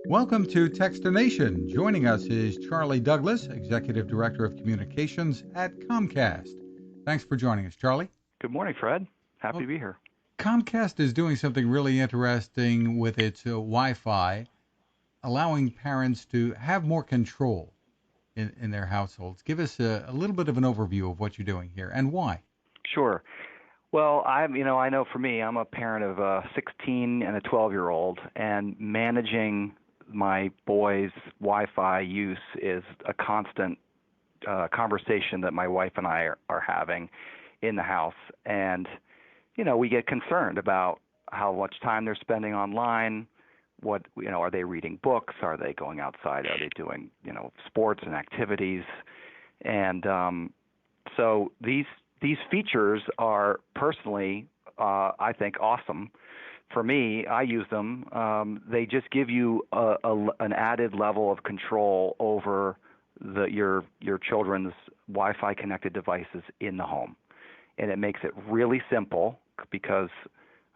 Welcome to Techstination. Joining us is Charlie Douglas, Executive Director of Communications at Comcast. Thanks for joining us, Charlie. Good morning, Fred. Happy Well, to be here. Comcast is doing something really interesting with its Wi-Fi, allowing parents to have more control in their households. Give us a little bit of an overview of what you're doing here and why. Sure. Well, I know for me, I'm a parent of a 16 and a 12-year-old, and managing my boys' Wi-Fi use is a constant conversation that my wife and I are having in the house. And, we get concerned about how much time they're spending online. Are they reading books? Are they going outside? Are they doing, sports and activities? And so these features are personally, I think, awesome. For me, I use them. They just give you an added level of control over your children's Wi-Fi connected devices in the home, and it makes it really simple because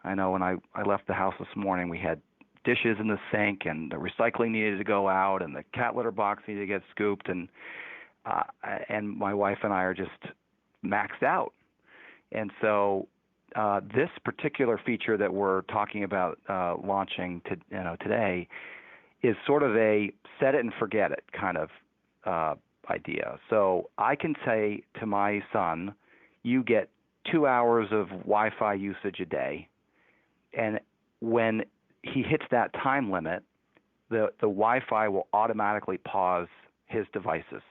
I know when I left the house this morning, we had dishes in the sink, and the recycling needed to go out, and the cat litter box needed to get scooped, and my wife and I are just maxed out. And so this particular feature that we're talking about launching today is sort of a set it and forget it kind of idea. So I can say to my son, you get 2 hours of Wi-Fi usage a day, and when he hits that time limit, the Wi-Fi will automatically pause his devices.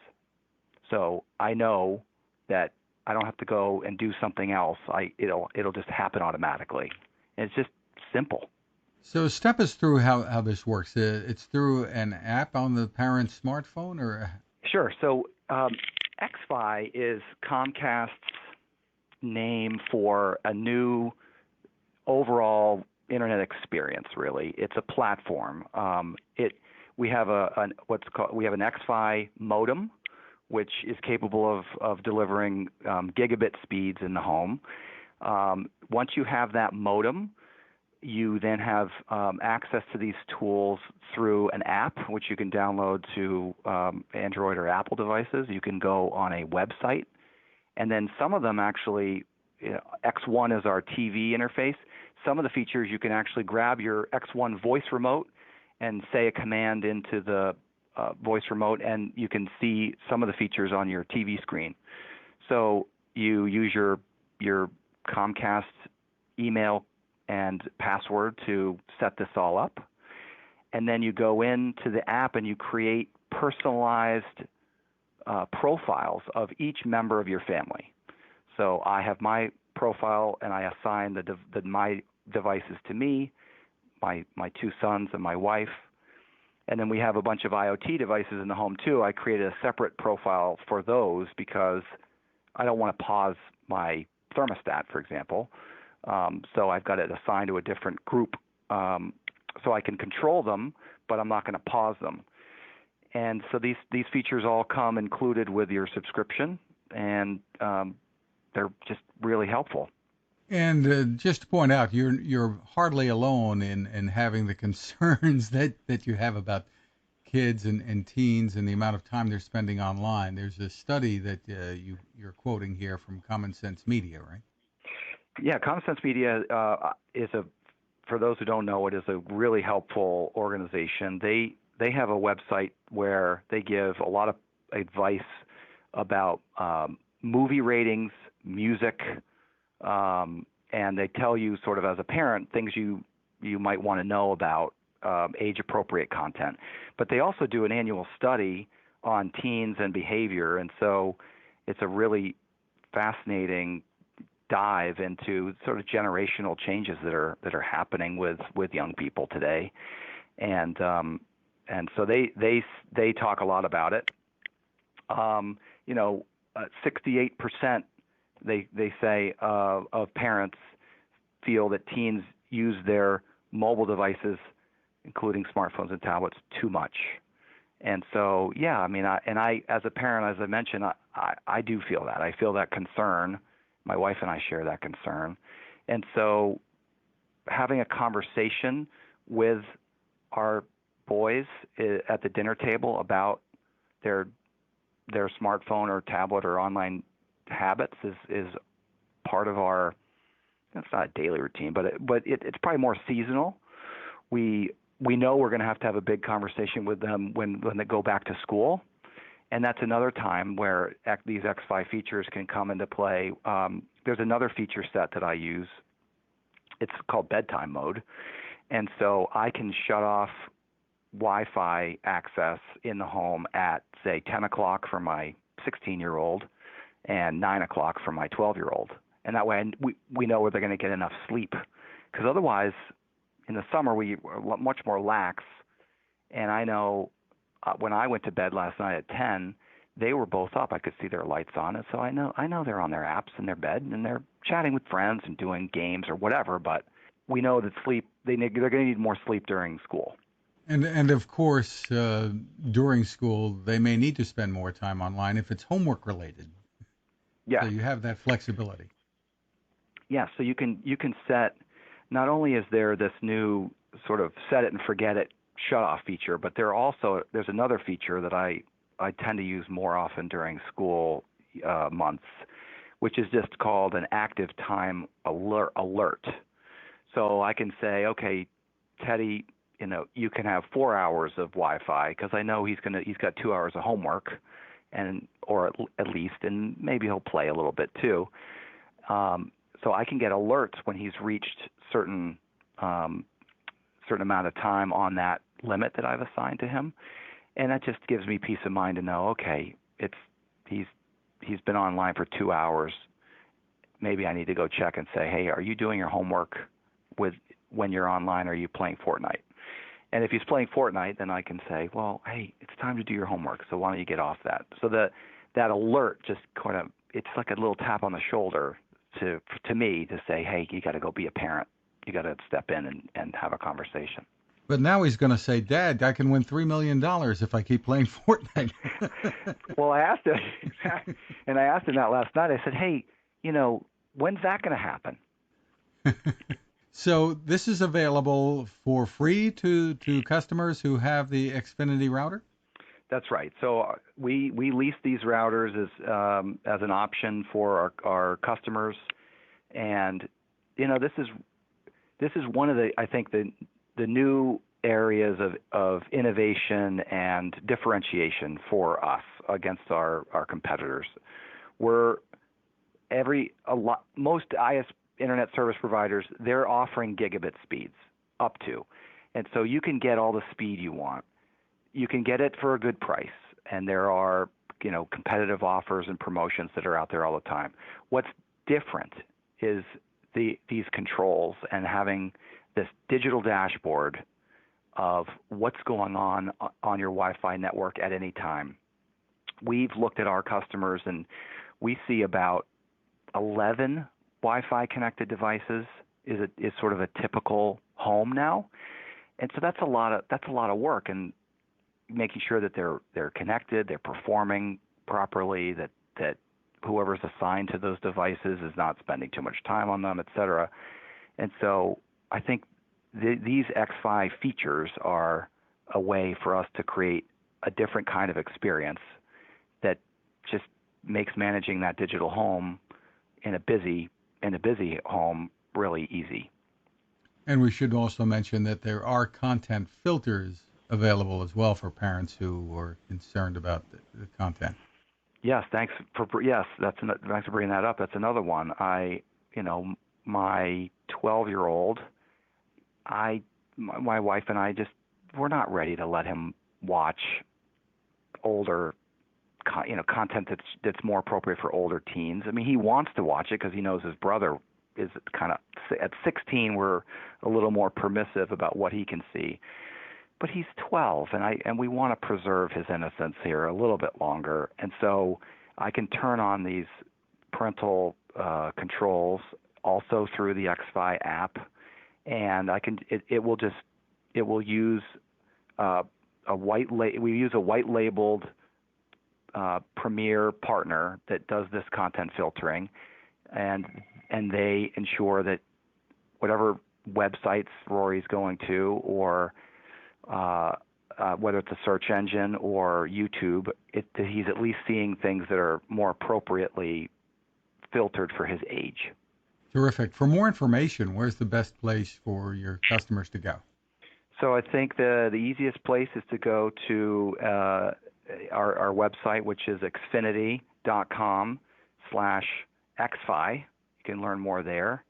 So I know that I don't have to go and do something else. It'll just happen automatically. And it's just simple. So step us through how this works. It's through an app on the parent's smartphone, or? Sure. So xFi is Comcast's name for a new overall internet experience. Really, it's a platform. We have an xFi modem, which is capable of delivering gigabit speeds in the home. Once you have that modem, you then have access to these tools through an app, which you can download to Android or Apple devices. You can go on a website, and then some of them actually, X1 is our TV interface. Some of the features you can actually grab your X1 voice remote and say a command into the voice remote, and you can see some of the features on your TV screen. So you use your Comcast email and password to set this all up, and then you go into the app and you create personalized profiles of each member of your family. So I have my profile, and I assign my devices to me, my two sons and my wife. And then we have a bunch of IoT devices in the home too. I created a separate profile for those because I don't want to pause my thermostat, for example. So I've got it assigned to a different group so I can control them, but I'm not going to pause them. And so these features all come included with your subscription, and they're just really helpful. And just to point out, you're hardly alone in having the concerns that you have about kids and teens and the amount of time they're spending online. There's a study that you're quoting here from Common Sense Media, right? Yeah, Common Sense Media for those who don't know, it is a really helpful organization. They have a website where they give a lot of advice about movie ratings, music, and they tell you sort of as a parent things you might want to know about age-appropriate content. But they also do an annual study on teens and behavior, and so it's a really fascinating dive into sort of generational changes that are happening with young people today, and so they talk a lot about it. 68%. They say of parents feel that teens use their mobile devices, including smartphones and tablets, too much. And so, yeah, I as a parent, as I mentioned, I do feel that. I feel that concern. My wife and I share that concern. And so having a conversation with our boys at the dinner table about their smartphone or tablet or online habits is part of our. It's not a daily routine, but it's probably more seasonal. We know we're going to have a big conversation with them when they go back to school, and that's another time where these xFi features can come into play. There's another feature set that I use. It's called bedtime mode, and so I can shut off Wi-Fi access in the home at, say, 10 o'clock for my 16-year-old and 9 o'clock for my 12-year-old. And that way we know where they're going to get enough sleep. Because otherwise, in the summer, we are much more lax. And I know when I went to bed last night at 10, they were both up. I could see their lights on. And so I know they're on their apps in their bed, and they're chatting with friends and doing games or whatever. But we know that sleep, they're going to need more sleep during school. And of course, during school, they may need to spend more time online if it's homework related. Yeah. So you have that flexibility. Yeah, so you can set, not only is there this new sort of set it and forget it shut off feature, but there's another feature that I tend to use more often during school months, which is just called an active time alert. So I can say, okay, Teddy, you can have 4 hours of Wi-Fi, because I know he's got 2 hours of homework, or at least, and maybe he'll play a little bit too. So I can get alerts when he's reached certain amount of time on that limit that I've assigned to him, and that just gives me peace of mind to know, okay, he's been online for 2 hours. Maybe I need to go check and say, hey, are you doing your homework when you're online? Or are you playing Fortnite? And if he's playing Fortnite, then I can say, well, hey, it's time to do your homework, so why don't you get off that? So that alert just kind of, it's like a little tap on the shoulder to me to say, hey, you got to go be a parent. You got to step in and have a conversation. But now he's going to say, Dad, I can win $3 million if I keep playing Fortnite. Well, I asked him, and I asked him that last night. I said, hey, when's that going to happen? So this is available for free to customers who have the Xfinity router? That's right. So we lease these routers as an option for our customers, and this is one of I think the new areas of innovation and differentiation for us against our competitors. Most internet service providers, they're offering gigabit speeds up to, and so you can get all the speed you want. You can get it for a good price, and there are competitive offers and promotions that are out there all the time. What's different is these controls and having this digital dashboard of what's going on your Wi-Fi network at any time. We've looked at our customers, and we see about 11 Wi-Fi connected devices is sort of a typical home now, and so that's a lot of work, and making sure that they're connected, they're performing properly, that whoever's assigned to those devices is not spending too much time on them, et cetera. And so I think these xFi features are a way for us to create a different kind of experience that just makes managing that digital home in a busy home really easy. And we should also mention that there are content filters available as well for parents who are concerned about the content. Yes, thanks for bringing that up. That's another one. My 12-year-old, my wife and I we're not ready to let him watch older, content that's more appropriate for older teens. I mean, he wants to watch it because he knows his brother is kind of at 16. We're a little more permissive about what he can see. But he's 12, and we want to preserve his innocence here a little bit longer. And so I can turn on these parental controls also through the xFi app, and it will use we use a white labeled premier partner that does this content filtering, and they ensure that whatever websites Rory's going to or whether it's a search engine or YouTube, he's at least seeing things that are more appropriately filtered for his age. Terrific. For more information, where's the best place for your customers to go? So I think the easiest place is to go to our website, which is xfinity.com/xFi. You can learn more there.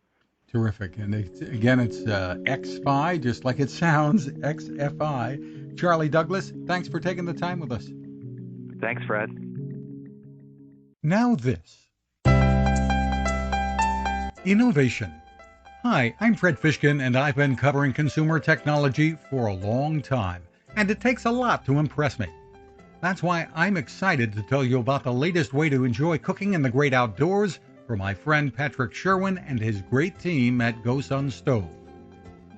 Terrific. And it's xFi, just like it sounds, xFi. Charlie Douglas, thanks for taking the time with us. Thanks, Fred. Now this. Innovation. Hi, I'm Fred Fishkin, and I've been covering consumer technology for a long time, and it takes a lot to impress me. That's why I'm excited to tell you about the latest way to enjoy cooking in the great outdoors from my friend Patrick Sherwin and his great team at GoSun Stove.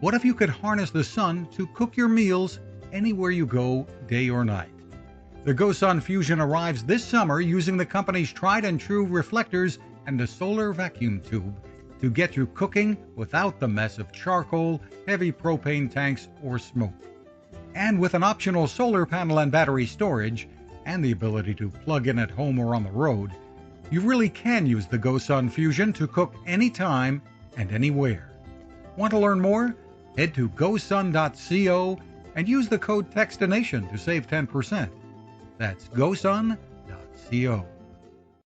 What if you could harness the sun to cook your meals anywhere you go, day or night? The GoSun Fusion arrives this summer using the company's tried and true reflectors and a solar vacuum tube to get you cooking without the mess of charcoal, heavy propane tanks, or smoke. And with an optional solar panel and battery storage, and the ability to plug in at home or on the road, you really can use the GoSun Fusion to cook anytime and anywhere. Want to learn more? Head to gosun.co and use the code Techstination to save 10%. That's gosun.co.